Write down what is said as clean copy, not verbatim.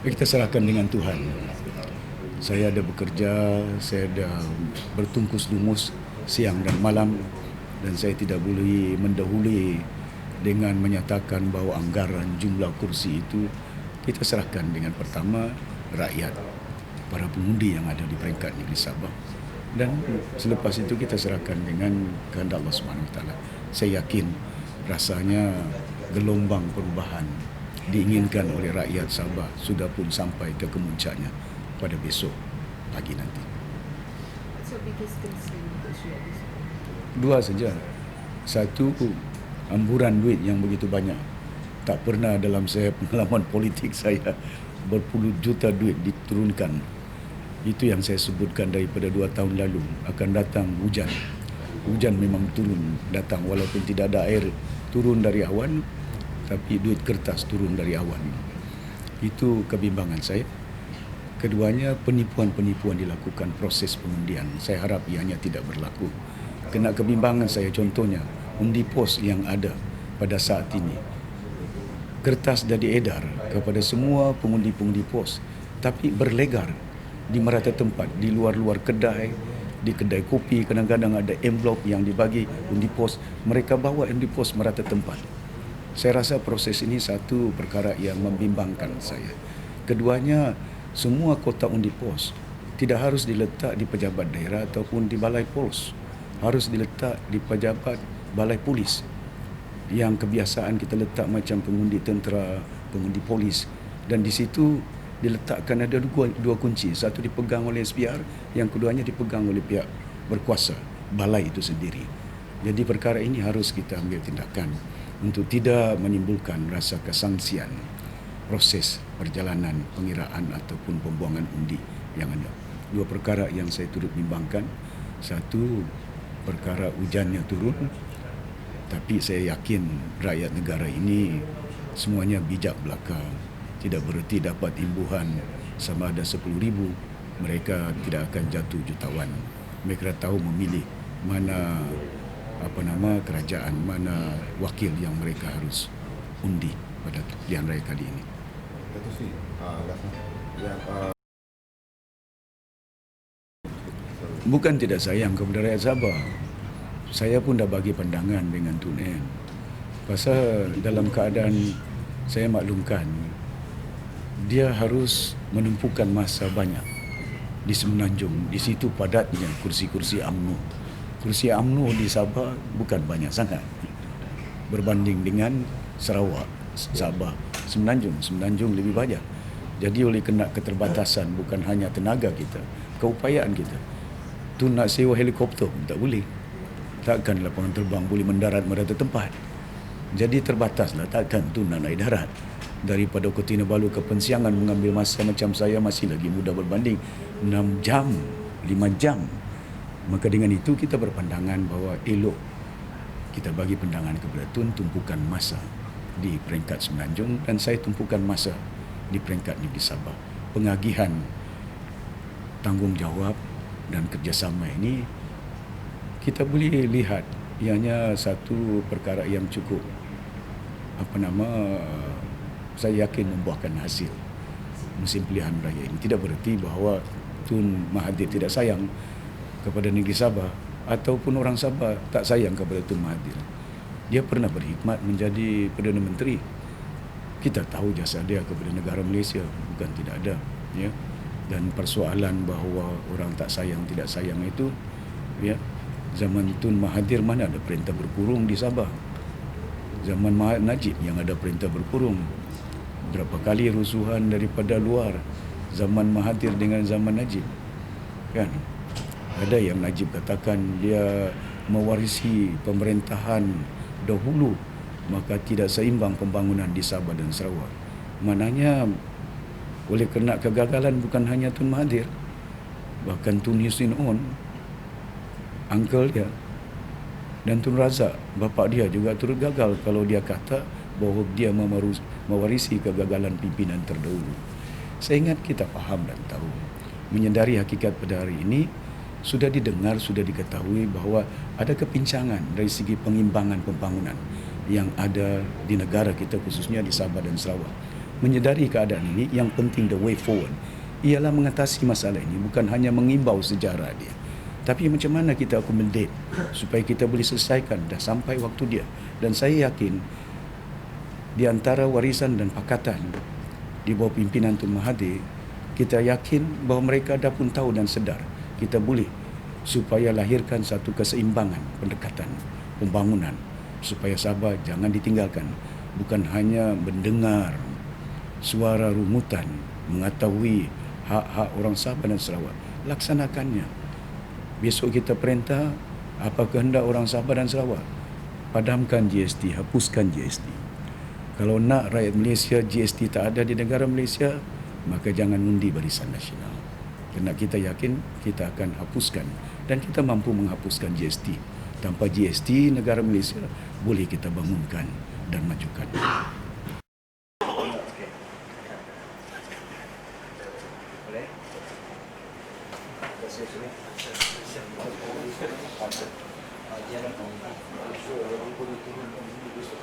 Kita serahkan dengan Tuhan. Saya ada bekerja, saya ada bertungkus lumus siang dan malam, dan saya tidak boleh mendahului dengan menyatakan bahawa anggaran jumlah kursi itu kita serahkan dengan pertama rakyat, para pengundi yang ada di peringkat negeri Sabah, dan selepas itu kita serahkan dengan kehendak Allah SWT. Saya yakin rasanya gelombang perubahan diinginkan oleh rakyat Sabah sudah pun sampai ke kemuncaknya pada besok pagi nanti. Dua saja. Satu, amburan duit yang begitu banyak. Tak pernah dalam saya pengalaman politik saya berpuluh juta duit diturunkan. Itu yang saya sebutkan daripada 2 tahun lalu. Akan datang hujan. Hujan memang turun datang walaupun tidak ada air turun dari awan, tapi duit kertas turun dari awan. Itu kebimbangan saya. Keduanya, penipuan-penipuan dilakukan proses pengundian. Saya harap ianya tidak berlaku. Kena kebimbangan saya contohnya, undi pos yang ada pada saat ini. Kertas dah diedar kepada semua pengundi-pengundi pos, tapi berlegar di merata tempat, di luar-luar kedai, di kedai kopi, kadang-kadang ada envelope yang dibagi undi pos. Mereka bawa undi pos merata tempat. Saya rasa proses ini satu perkara yang membimbangkan saya. Keduanya, semua kotak undi pos tidak harus diletak di pejabat daerah ataupun di balai pos. Harus diletak di pejabat balai polis. Yang kebiasaan kita letak macam pengundi tentera, pengundi polis. Dan di situ diletakkan ada dua kunci. Satu dipegang oleh SPR, yang keduanya dipegang oleh pihak berkuasa, balai itu sendiri. Jadi perkara ini harus kita ambil tindakan untuk tidak menimbulkan rasa kesangsian proses perjalanan pengiraan ataupun pembuangan undi yang ada. Dua perkara yang saya turut bimbangkan. Satu, perkara hujannya turun, tapi saya yakin rakyat negara ini semuanya bijak belaka. Tidak bererti dapat imbuhan sama ada 10,000, mereka tidak akan jatuh jutawan. Mereka tahu memilih mana kerajaan, mana wakil yang mereka harus undi pada pilihan raya kali ini. Bukan tidak sayang kepada rakyat Sabah. Saya pun dah bagi pandangan dengan Tun N. Pasal dalam keadaan saya maklumkan, dia harus menumpukan masa banyak di Semenanjung. Di situ padatnya kursi-kursi UMNO. Kursi UMNO di Sabah bukan banyak sangat berbanding dengan Sarawak, Sabah, Semenanjung lebih banyak. Jadi oleh kena keterbatasan bukan hanya tenaga kita, keupayaan kita. Tu nak sewa helikopter pun tak boleh. Takkan lapangan terbang boleh mendarat merata tempat. Jadi terbataslah, takkan tu nak naik darat. Daripada Kota Kinabalu ke Pensiangan mengambil masa macam saya masih lagi muda berbanding 6 jam, 5 jam. Maka dengan itu kita berpandangan bahawa elok kita bagi pandangan kepada Tun tumpukan masa di peringkat Semenanjung dan saya tumpukan masa di peringkat negeri Sabah. Pengagihan tanggungjawab dan kerjasama ini kita boleh lihat ianya satu perkara yang cukup saya yakin membuahkan hasil musim pilihan raya ini. Tidak bererti bahawa Tun Mahathir tidak sayang kepada negeri Sabah ataupun orang Sabah tak sayang kepada Tun Mahathir. Dia pernah berkhidmat menjadi Perdana Menteri. Kita tahu jasa dia kepada negara Malaysia, bukan tidak ada, ya. Dan persoalan bahawa orang tak sayang tidak sayang itu, ya, zaman Tun Mahathir mana ada perintah berkurung di Sabah. Zaman Najib yang ada perintah berkurung. Berapa kali rusuhan daripada luar zaman Mahathir dengan zaman Najib, kan? Ada yang Najib katakan dia mewarisi pemerintahan dahulu, maka tidak seimbang pembangunan di Sabah dan Sarawak. Maknanya oleh kerana kegagalan bukan hanya Tun Mahathir, bahkan Tun Hussein On, uncle dia, dan Tun Razak, bapa dia juga turut gagal kalau dia kata bahawa dia mewarisi kegagalan pimpinan terdahulu. Saya ingat kita faham dan tahu, menyedari hakikat pada hari ini, sudah didengar, sudah diketahui bahawa ada kepincangan dari segi pengimbangan pembangunan yang ada di negara kita, khususnya di Sabah dan Sarawak. menyedari keadaan ini, yang penting the way forward ialah mengatasi masalah ini, bukan hanya mengimbau sejarah dia, tapi macam mana kita accommodate supaya kita boleh selesaikan dah sampai waktu dia. Dan saya yakin di antara warisan dan pakatan di bawah pimpinan Tun Mahathir, kita yakin bahawa mereka dah pun tahu dan sedar kita boleh supaya lahirkan satu keseimbangan pendekatan pembangunan supaya Sabah jangan ditinggalkan, bukan hanya mendengar suara rumutan, mengetahui hak-hak orang Sabah dan Sarawak, laksanakannya. Besok kita perintah apa kehendak orang Sabah dan Sarawak, padamkan GST, hapuskan GST. Kalau nak rakyat Malaysia GST tak ada di negara Malaysia, maka jangan undi Barisan Nasional. Kerana kita yakin kita akan hapuskan dan kita mampu menghapuskan GST. Tanpa GST, negara Malaysia boleh kita bangunkan dan majukan.